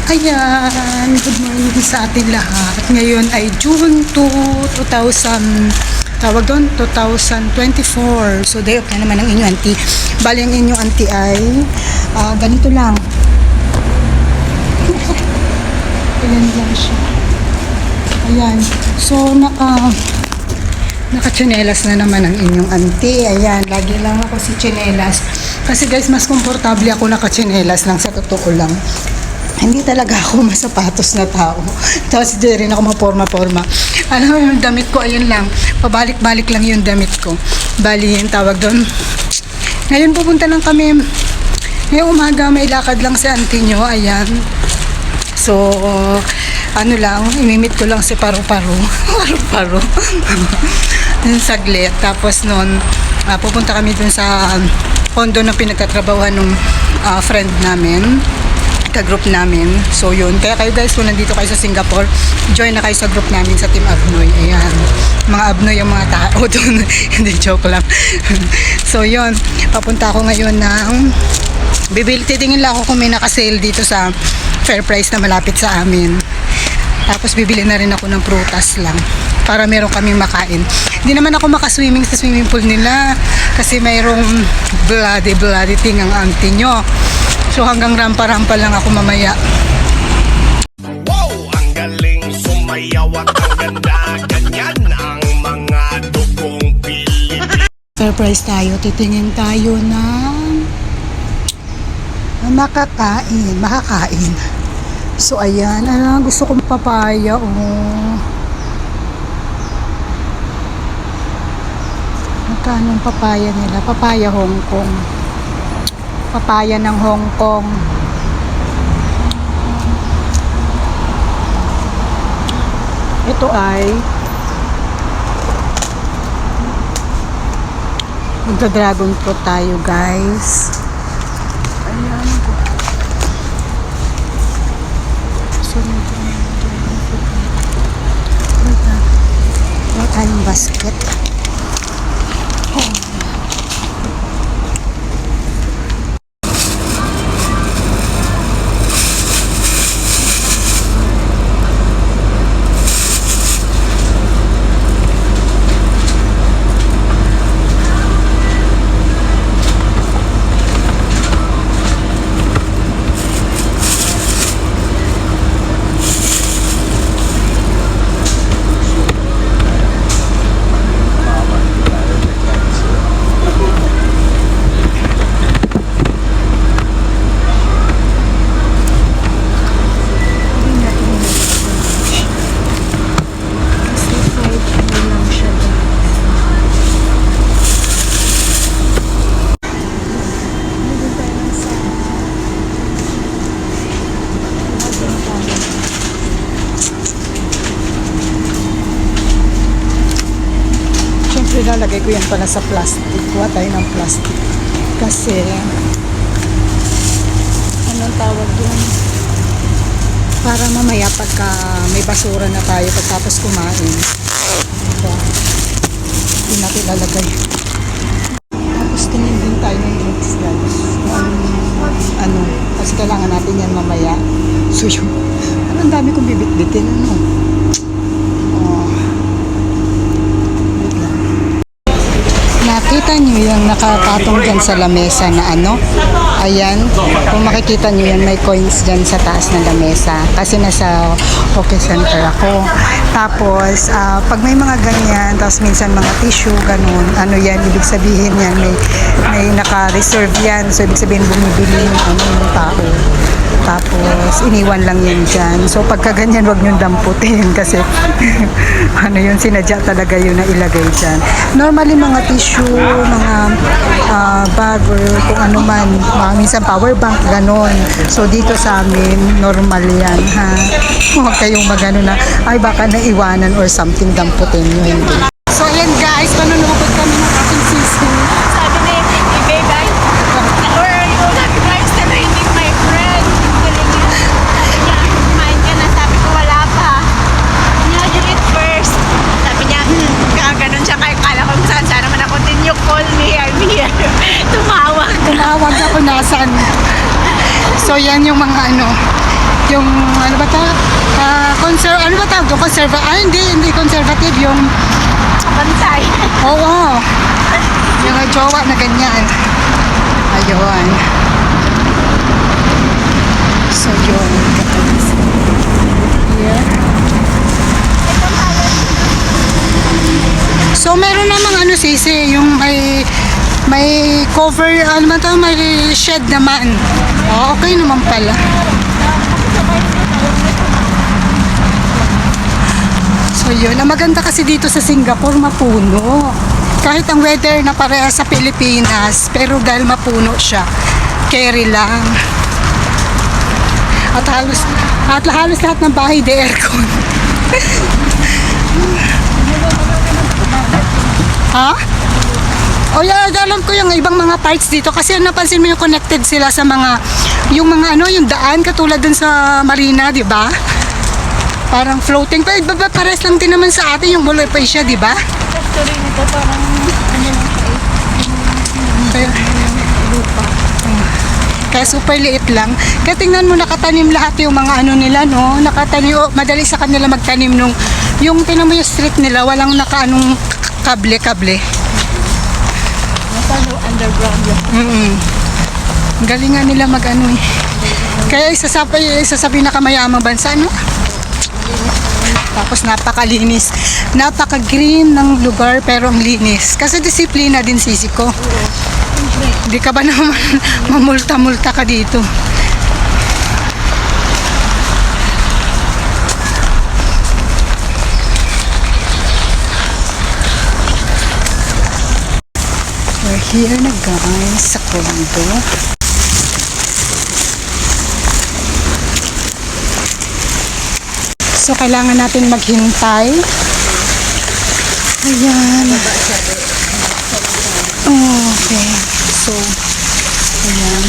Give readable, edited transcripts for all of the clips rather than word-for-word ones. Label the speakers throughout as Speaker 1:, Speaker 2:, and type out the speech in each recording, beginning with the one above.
Speaker 1: Ayan, good morning sa ating lahat. Ngayon ay June 2, 2024. So, day off na naman ang inyong auntie. Bali, ang inyong auntie ay ganito lang. Ayan lang siya. Ayan. So, naka-chinelas na naman ang inyong auntie. Ayan, lagi lang ako si chinelas. Kasi guys, mas komportable ako naka-chinelas lang, sa totoo lang. Hindi talaga ako masapatos na tao. Tapos di rin ako maporma-porma. Alam mo yung damit ko, ayun lang. Pabalik-balik lang yung damit ko. Bali, yung tawag doon. Ngayon pupunta lang kami. Ngayong umaga, may lakad lang si auntie nyo. Ayan. So, ano lang, imimit ko lang si Paru-Paru. Paru-Paru. Saglit. Tapos noon, pupunta kami dun sa condo na pinagtatrabahuhan ng friend namin. Ka-group namin. So yun. Kaya kayo guys, kung nandito kayo sa Singapore, join na kayo sa group namin sa Team Abnoy. Ayan. Mga Abnoy yung mga tao doon. Hindi, joke lang. So yun. Papunta ako ngayon ng titingin lang ako kung may naka-sale dito sa Fair Price na malapit sa amin. Tapos bibili na rin ako ng prutas lang para meron kaming makain. Hindi naman ako makaswimming sa swimming pool nila kasi mayroong bloody thing ang auntie nyo. So hanggang rampa-rampa lang ako mamaya.
Speaker 2: Wow! Ang galing sumayaw at ang ganda. Ganyan ang mga dugong Pilipino.
Speaker 1: Surprise tayo. Titingin tayo ng makakain. So ayan. Ano, gusto kong papaya. Oh. Magkano ang papaya nila? Papaya Hong Kong. Papaya ng Hong Kong. Ito ay magda-dragon fruit tayo guys. Ayan. So, dragon fruit. Wala tayong basket. Ilalagay ko yan pala sa plastic. Kuha tayo ng plastic. Kasi, anong tawag doon? Para mamaya pagka may basura na tayo pagtapos kumain. Diba? Hindi natin ilalagay. Tapos tingin din tayo ng drinks guys. Ano, kasi kailangan natin yan mamaya. So yun, ang dami kong bibit-bitin. Ano? Nakita nyo yung nakapatong dyan sa lamesa na ano? Ayan. Kung makikita nyo yan, may coins dyan sa taas ng lamesa. Kasi nasa okay center ako. Tapos, pag may mga ganyan, tapos minsan mga tissue, ganun, ano yan, ibig sabihin yan, may naka-reserve yan. So, ibig sabihin bumibili yung tao. Tapos, iniwan lang yan dyan. So, pagka ganyan, wag nyong damputin kasi ano yun, sinadya talaga yun na ilagay dyan. Normally, mga tissue, mga bag or kung ano man, minsan power bank, ganon. So, dito sa amin, normal yan, ha? Huwag kayong magano na, ay baka naiwanan or something, damputin nyo, hindi. So, ayan guys, manunukod kami ng aking sisi.
Speaker 3: Sabi na yung babe, ay, or you happy drives na training my friend. Galing yun. Sabi niya, kumain ka na. Sabi ko, wala pa. Sabi niya, you eat first. Sabi niya, ganun siya. Kaya kala ko saan naman ako. Then you call me, I'm here. Tumawag.
Speaker 1: Tumawag ako nasan. So yan yung mga ano, yung ano ba ta? Ano ba tawag doon? Hindi conservative. Yung,
Speaker 3: Bantay.
Speaker 1: oo. Yung jowa na ganyan. Ayun. So, yun. Here. So, meron namang ano sisi, yung may cover, ano ba ito, may shed naman. Oh, okay naman pala. So, yun. Ang maganda kasi dito sa Singapore, mapuno. Kahit ang weather na pareha sa Pilipinas, pero dahil mapuno siya, carry lang. At halos lahat ng bahay de aircon. Ha? O yeah, alam ko yung ibang mga parts dito kasi napansin mo yung connected sila sa mga yung mga ano, yung daan katulad dun sa marina, di ba? Parang floating. Pero pares lang din naman sa atin yung buloy pa siya, di ba?
Speaker 3: Factory nito parang ano lang siya lupa.
Speaker 1: Kaya super liit lang. Kaya tingnan mo, nakatanim lahat yung mga ano nila, no? Nakatanim, madali sa kanila magtanim nung, yung tingnan mo yung street nila, walang nakaanong kable-kable.
Speaker 3: Nasa underground lang.
Speaker 1: Galingan nila mag-ano eh. Kaya isa sa pinakamayamang bansa, no? Tapos napakalinis. Napaka-green ng lugar pero ang linis. Kasi disiplina din sisi ko. Hindi ka ba naman mamulta-multa ka dito? We're here na guys sa condo. So, kailangan natin maghintay. Ayan. Okay. So, ayan.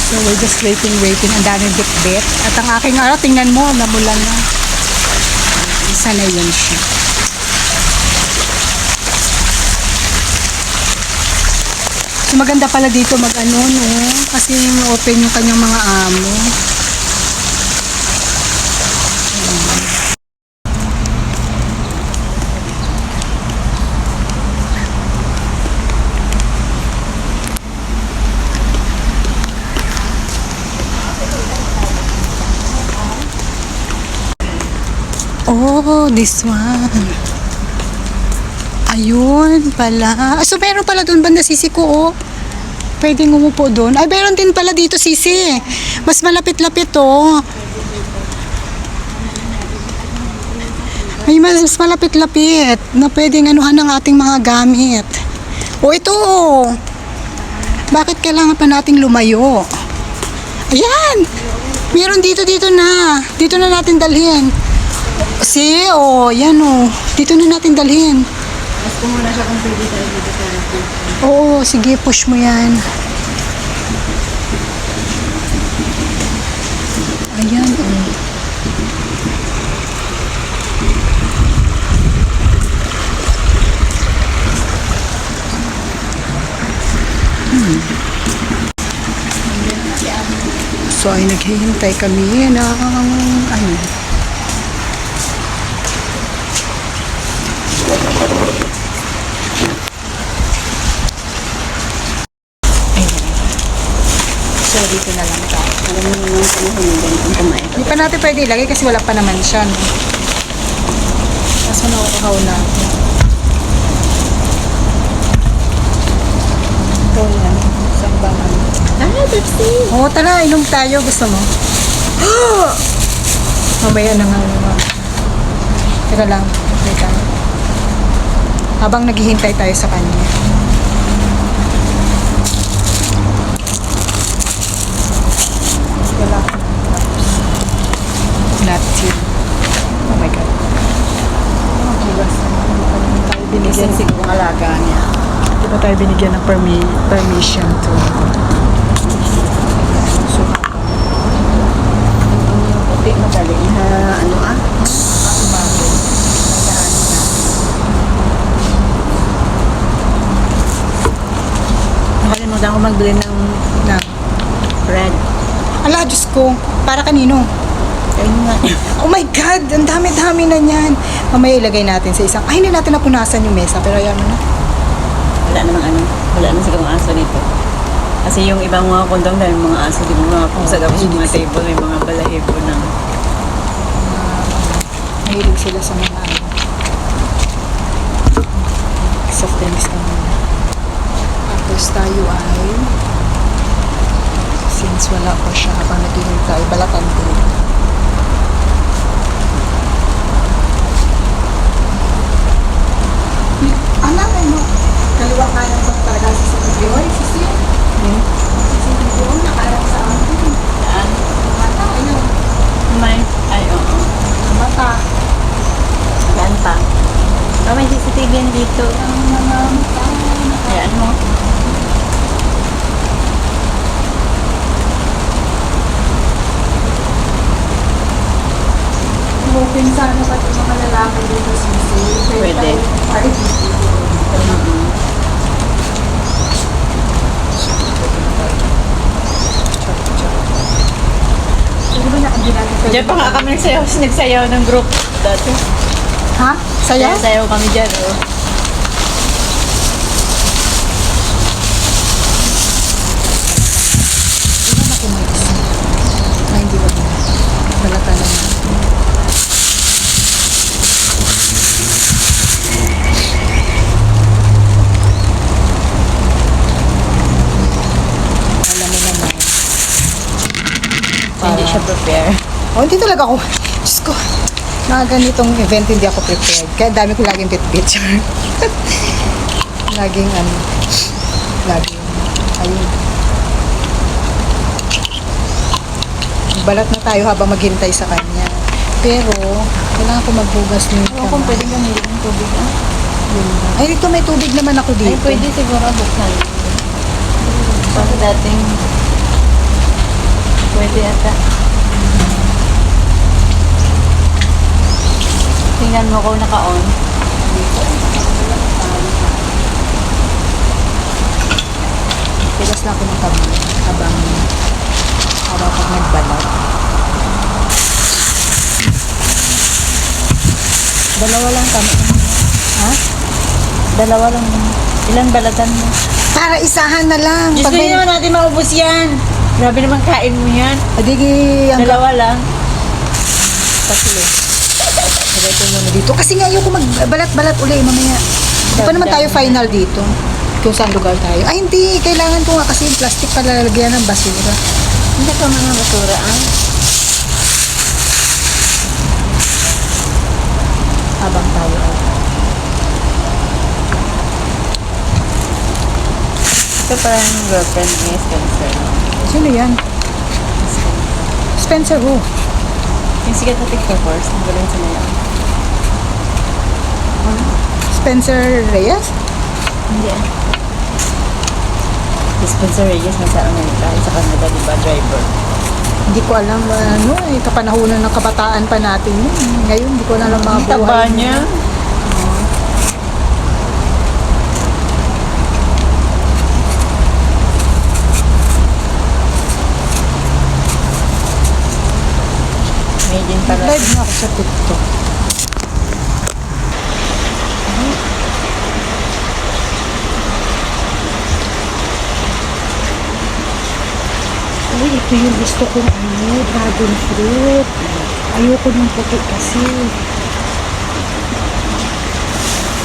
Speaker 1: So, we're just waiting. Ang daming bit-bit. At ang aking araw, tingnan mo, namulan na. Isa na yun siya. So, maganda pala dito mag-ano, no? Kasi open yung kanyang mga amo. Oh, this one. Ayun pala. So, meron pala doon banda sisi ko, oh. Pwedeng umupo doon. Ay, meron din pala dito sisi. Mas malapit-lapit, oh. May mas malapit-lapit na pwedeng anuhan ng ating mga gamit. Oh, ito, oh. Bakit kailangan pa nating lumayo? Ayan. Meron dito na. Dito na natin dalhin. Yan o. Dito na natin dalhin.
Speaker 3: Mas muna siya kung pwede tayo dito sa natin.
Speaker 1: Oo, sige, push mo yan. Ayan o. So ay naghihintay kami ng ano. So, dito na lang tayo.
Speaker 3: Alam mo naman kung ang kumain.
Speaker 1: Hindi pa natin pwede ilagay kasi wala pa naman siya. No? Kaso nakakahaw na. Ito yan. Isang bangan.
Speaker 3: Pepsi!
Speaker 1: Oo, tara. Inom tayo. Gusto mo? Mamaya na nga. Teka lang. Wait lang. Habang naghihintay tayo sa kanya. Wala. Not yet. Oh my God. Makiwas naman. Hindi tayo binigyan.
Speaker 3: Siguro ang alaga niya.
Speaker 1: Hindi pa tayo binigyan ng permission to. So,
Speaker 3: Puti magaling na ano Nakalimutan ko magbili ng
Speaker 1: na.
Speaker 3: bread.
Speaker 1: Ala, Diyos ko. ko. Para kanino?
Speaker 3: Ayun nga.
Speaker 1: Oh my God! Ang dami-dami na niyan. Mamaya ilagay natin sa isang... Ay, hindi natin napunasan yung mesa. Pero ayan mo na.
Speaker 3: Wala namang ano. Wala namang sigang aso dito. Kasi yung ibang mga kondong dahil mga aso, di mo mga pusa, tapos yung mga table, may mga balahibo ng...
Speaker 1: Mahilig sila sa mga ano. Soft drinks na muna. Tapos tayo ay... Since wala pa siya habang naghihintay, balatan din. Anak, ano? Kaliwa kanan ko talaga sa CCTV. Oy, sisi. CCTV, nakaharap sa amin.
Speaker 3: Saan?
Speaker 1: Mata, ayun.
Speaker 3: May? Ay, oo.
Speaker 1: Mata.
Speaker 3: Saan pa? Oh, may CCTV yan dito. Ayan mo.
Speaker 1: Open sana pa ito mga lalaki dito sisi.
Speaker 3: Pwede.
Speaker 1: Party. Hindi ba nakabila natin?
Speaker 3: Diyan pa nga kami nagsayaw ng group dati.
Speaker 1: Ha? Saya?
Speaker 3: Sayaw kami dyan, oh.
Speaker 1: Hindi ba nakumix? Ay, hindi ba? Balata na natin. Alam mo naman.
Speaker 3: Hindi siya prepare.
Speaker 1: Oh, hindi talaga ako. Diyos ko. Mga ganitong event, hindi ako prepared. Kaya dami ko laging picture. Laging ano. Laging. Ayun. Balat na tayo habang maghintay sa kanya. Pero, kailangan ko maghugas ng
Speaker 3: Ewan kung pwede gamitin ng tubig, ah.
Speaker 1: Yun lang. Ay, dito may tubig naman ako
Speaker 3: Ay,
Speaker 1: dito.
Speaker 3: pwede siguro buksan. Kasi dating... Pwede ata. Tingnan mo kung naka-on.
Speaker 1: Pilas na ako ng kamay habang pag nagbalat. Dalawa lang kami. Ha?
Speaker 3: Dalawa lang. Ilan balatan mo?
Speaker 1: Para isahan na lang.
Speaker 3: Diyos ko,
Speaker 1: may-
Speaker 3: hindi naman natin maubos yan. Grabe naman kain mo yan.
Speaker 1: Adigi, ang
Speaker 3: Dalawa lang.
Speaker 1: tatlo. Lagay ko muna dito. Kasi nga ayoko magbalat-balat uli mamaya. Di pa naman tayo final dito. Kung saan lugar tayo. Ay hindi, kailangan ko nga kasi yung plastic palalagyan ng basura.
Speaker 3: Hindi ka mga basura, ah.
Speaker 1: Habang tayo ay.
Speaker 3: Ito parang yung girlfriend ni Spencer.
Speaker 1: Sino yan? Spencer who?
Speaker 3: Yung sikat na TikTokers, ang galing sila yan.
Speaker 1: Spencer Reyes?
Speaker 3: Hindi ah. Si Spencer Reyes nasa Amerika, sa Canada, di ba, driver?
Speaker 1: Hindi ko alam ano eh, kapanahunan ng kabataan pa natin yun. Ngayon, hindi ko na alam mga
Speaker 3: Ang taba
Speaker 1: buhay.
Speaker 3: niya. May din pala.
Speaker 1: Live na ako sa TikTok. Uy, ito yung gusto kong ano, dragon fruit. Ayoko ng puti kasi.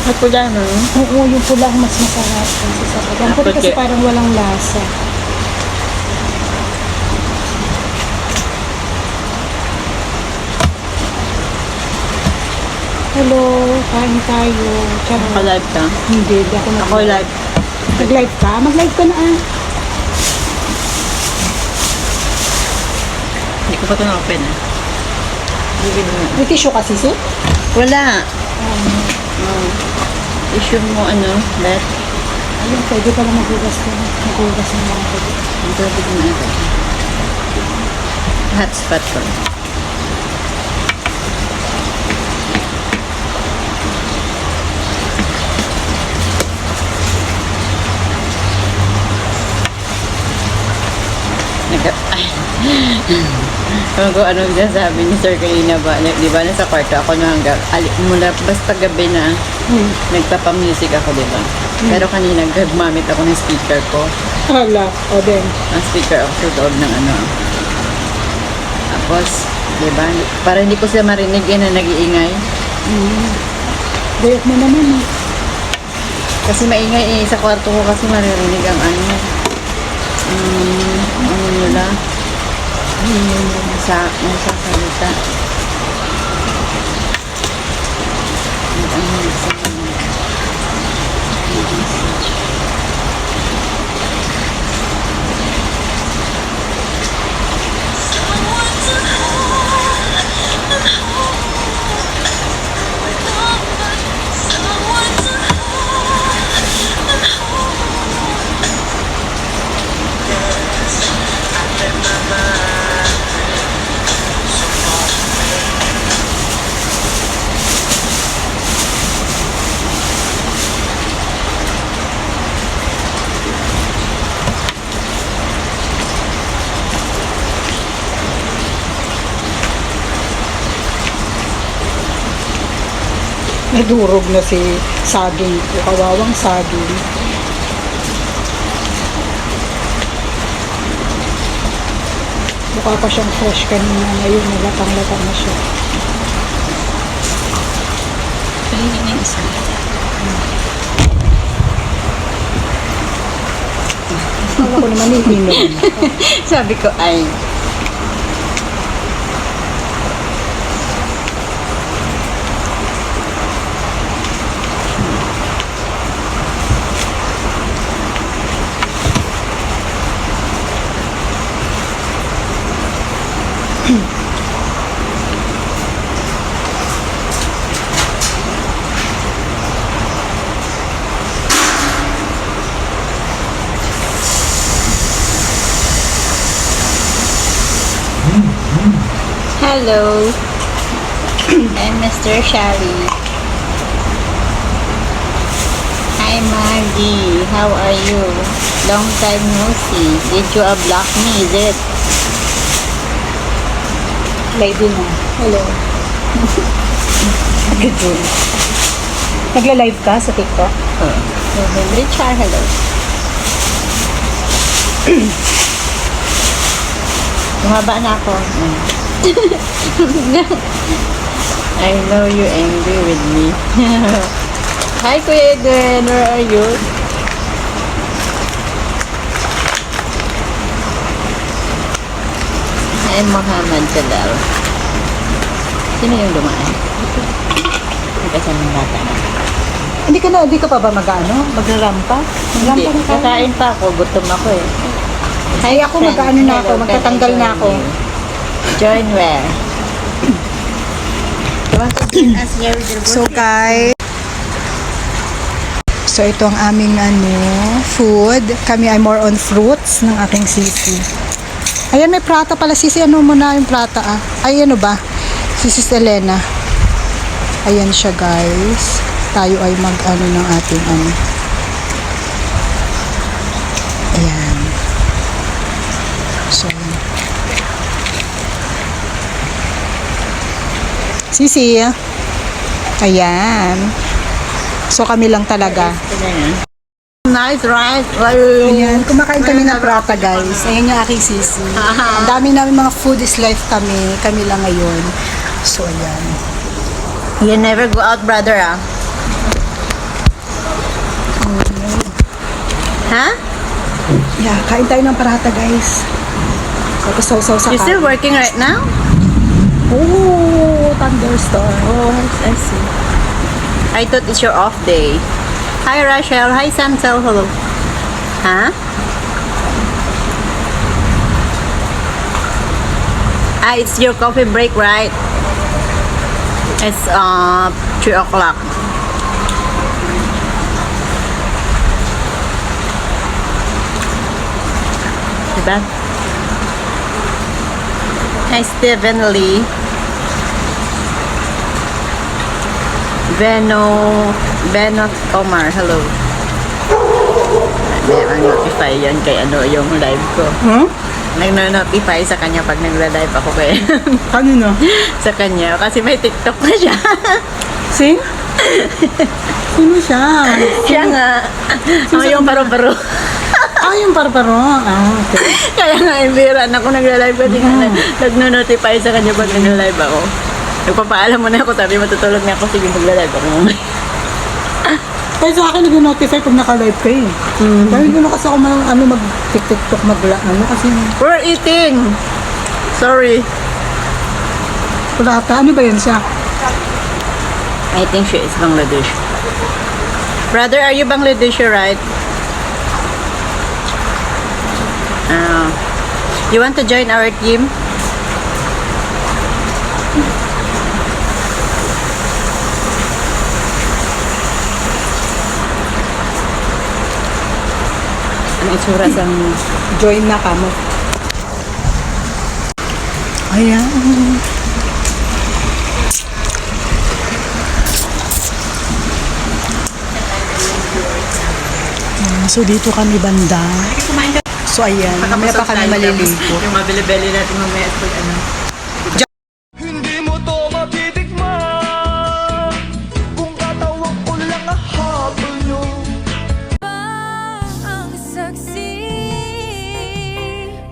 Speaker 3: Ay, pula no?
Speaker 1: Oo, yung pula ang mas masarap kasi sa puti. Ang puti kasi
Speaker 3: Puti.
Speaker 1: parang walang lasa. Hello, kain tayo. Charot.
Speaker 3: Naka-live ka?
Speaker 1: Hindi, di ako
Speaker 3: Ako live.
Speaker 1: Mag-live ka? Mag-live ka na ah.
Speaker 3: Hindi ko pa ito na-open ah. Bibig mo.
Speaker 1: May tissue kasi, sis?
Speaker 3: Wala. Oh. Issue mo ano, let.
Speaker 1: Ayun, pwede pala maghugas ka. Maghugas na lang ako.
Speaker 3: Ang tubig mo ito. Hotspot ko. Ay, Kung ano sabi ni Sir kanina ba, di ba nasa kwarto ako na hanggang, mula basta gabi na, nagpapa-music ako, di ba? Pero kanina, gumamit ako ng speaker ko.
Speaker 1: Hala, o din.
Speaker 3: Ang speaker ako sa loob ng ano. Tapos, di ba, para hindi ko sila marinig na nag-iingay.
Speaker 1: Gayat mo naman eh.
Speaker 3: Kasi maingay sa kwarto ko kasi maririnig ang ano nila. Sa salita.
Speaker 1: Nadurog na si saging ko. Kawawang saging. Mukha pa siyang fresh kanina. Ngayon, nalatang-latang na siya.
Speaker 3: Palingin na isa.
Speaker 1: Kala ko naman iinom.
Speaker 3: Sabi ko, ay, hello. I'm Mr. Shari. Hi Maggie, how are you? Long time no see. Did you block me, is it?
Speaker 1: Lady na. Hello. Good job. Nagla-live ka sa TikTok?
Speaker 3: Richard, hello. Bumaba na ako. I know you're angry with me. Hi, Kuya Edwin. Where are you? I'm Muhammad Jalal. Sino yung dumaan? Kasama ng bata na.
Speaker 1: Hindi ka pa ba mag-ano? Maglarampa?
Speaker 3: Hindi,
Speaker 1: Maglampa na tayo.
Speaker 3: kakain pa ako. Gutom ako eh.
Speaker 1: Ay, ako mag-ano na ako.
Speaker 3: Hello,
Speaker 1: Magtatanggal
Speaker 3: can I
Speaker 1: na ako.
Speaker 3: join you? Join where? You want to join us here with your
Speaker 1: So guys, so ito ang aming food. Kami ay more on fruits ng aking sisi. Ayan, may prata pala sisi. Ano mo na yung prata ah? Ay, ano ba? Si Sis Elena. Ayan siya guys. Tayo ay mag-ano ng ating Ayan. So, Sisi. Ayan. So kami lang talaga.
Speaker 3: Nice, right?
Speaker 1: Ayan, kumakain kami ng prata guys. Ayan yung aking sisi. Ang dami namin mga food is life kami. Kami lang ngayon. So ayan.
Speaker 3: You never go out, brother, ah? Ha?
Speaker 1: Yeah, kain tayo ng prata guys. Tapos sausaw sa
Speaker 3: You still working right now?
Speaker 1: Oh, thunderstorm.
Speaker 3: Oh, I see. I thought it's your off day. Hi, Rachel. Hi, Samsel. Hello. Huh? It's your coffee break, right? It's 3 o'clock. Diba? Hi, Stephen Lee. Beno Omar, hello. May notify yan kay yung live ko. nag-notify sa kanya pag nagla-live ako kaya.
Speaker 1: Kanino?
Speaker 3: Sa kanya. Kasi may TikTok na siya.
Speaker 1: Sing? Sino siya?
Speaker 3: Siya nga. Ang yung paro-paro.
Speaker 1: Ah, yung parparo. Ah, okay.
Speaker 3: Kaya nga, imbiran ako nagla-live kasi nga nag-notify sa kanya pag nagla-live ako. Nagpapaalam mo na ako, sabi matutulog na ako, sige magla-live ako.
Speaker 1: Kaya sa akin nag-notify pag naka-live ka eh. Kaya hindi na kasi ako mag-tiktok kasi
Speaker 3: We're eating! Sorry.
Speaker 1: wala ata. Ano ba yan siya?
Speaker 3: I think she is Bangladesh. Brother, are you Bangladeshi, right? You want to join our team? Ang itsura sa
Speaker 1: Join na ka mo. Ayan. So dito kami banda. So ayan, mamaya pa kami maliligo.
Speaker 3: Yung mabili-bili natin mamaya pag ano.
Speaker 2: Hindi mo to matitikman kung katawag ko lang habol nyo.
Speaker 4: Ang saksi,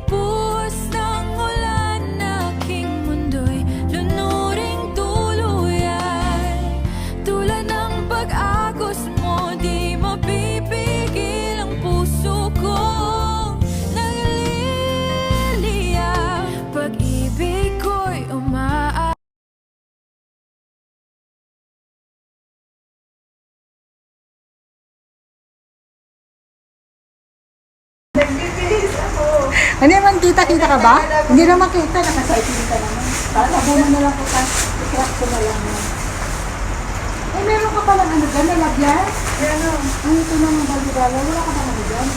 Speaker 4: buhos ng ulan, aking mundo'y lunuring tuluyan. Tulad ng pag-agos mo, di mapipigil ang puso kong nagliliya. Pag-ibig ko'y
Speaker 1: Ano naman, kita ka ba? Hindi naman kita, nakacycling ka naman. Para nabunan na lang ko, i-crack ko na lang. Eh, meron ka palang ano dyan, nalagyan? Meron. Ano ito naman, balibala? Wala ka naman dyan.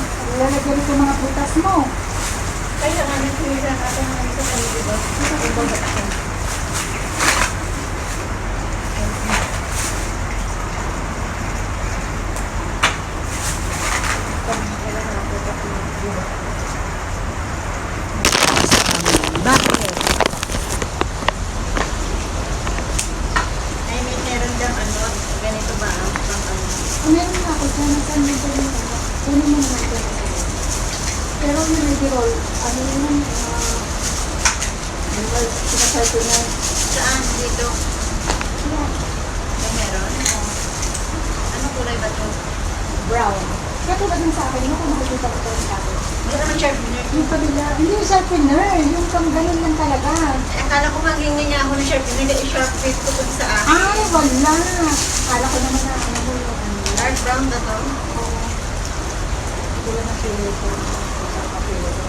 Speaker 1: Lalagyan ito mga putas mo.
Speaker 3: Kaya nga, nagsimulan natin ng isa sa libo.
Speaker 1: Bakit?
Speaker 3: Ay, may meron dyan ano, ganito ba?
Speaker 1: Meron na ako dyan, saan mo dyan yung ano? Kunin mo naman dyan. Pero yung ready roll, ano yun, sinasabi na,
Speaker 3: Saan? Dito? May meron? Ano kulay ba ito?
Speaker 1: brown. Kaya tulad yung sa akin, kung makikita ko ito sa akin.
Speaker 3: Wala naman sharpener.
Speaker 1: Yung kabila, hindi yung sharpener, yung pang ganun lang talaga.
Speaker 3: Akala ko maghingi niya ako ng sharpener, hindi i-sharp fit ko pag sa akin.
Speaker 1: Ay, wala. Kala ko naman na ano mo yung ano.
Speaker 3: Dark brown na to.
Speaker 1: Oo. Hindi lang napili ko. Napili ko.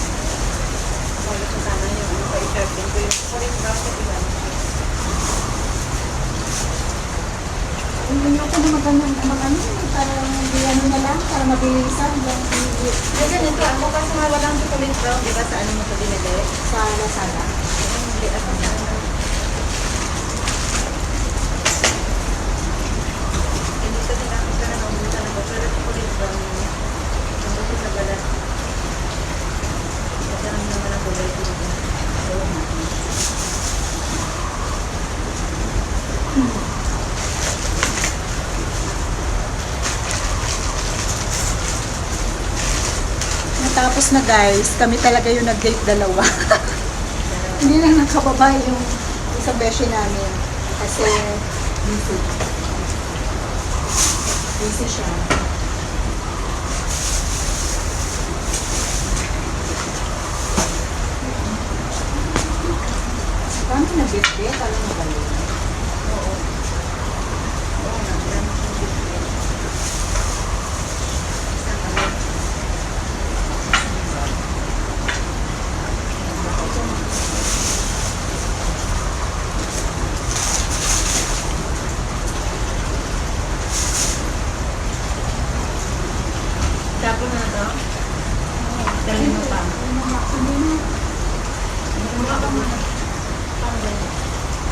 Speaker 3: Sabi ko sana yung ano, i-sharpen ko yung orange brown sa iba.
Speaker 1: Hindi ko na magandang ano, parang hindi ano na lang, para mabilisan.
Speaker 3: Ay, ganito ako kasi walang chocolate brown, di ba? Sa ano mo ito dinili?
Speaker 1: Sa Lazada.
Speaker 3: Hindi ako sa ano. Hindi ko tinakot ka na naubusan ako, pero chocolate brown yun. Nandun ko sa balat. Kasi naman ang kulay ko dito.
Speaker 1: Natapos na guys, kami talaga yung nag-date dalawa. Hindi lang nakababa yung isang beshi namin. Kasi busy. Busy siya. Paano nag-date? Alam mo ba yun?
Speaker 3: Tapos na to? Dali mo pa.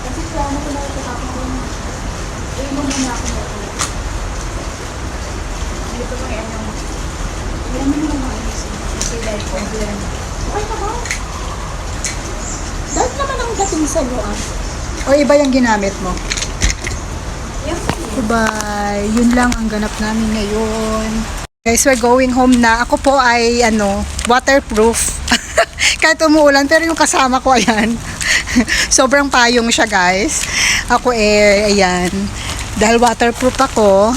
Speaker 1: Kasi plano ko na ito kapag eh, mo muna ako na ito.
Speaker 3: Dito mo yan yung... Yan mo naman mga ayos. Okay, dahil ko. Okay na ba? Dahil naman ang dating sa'yo ah.
Speaker 1: O iba yung ginamit mo?
Speaker 3: Yan.
Speaker 1: Bye. Yun lang ang ganap namin ngayon. Guys, we're going home na. Ako po ay waterproof. Kahit umuulan, pero yung kasama ko ayan. Sobrang payong siya, guys. Ako ayan. Dahil waterproof ako,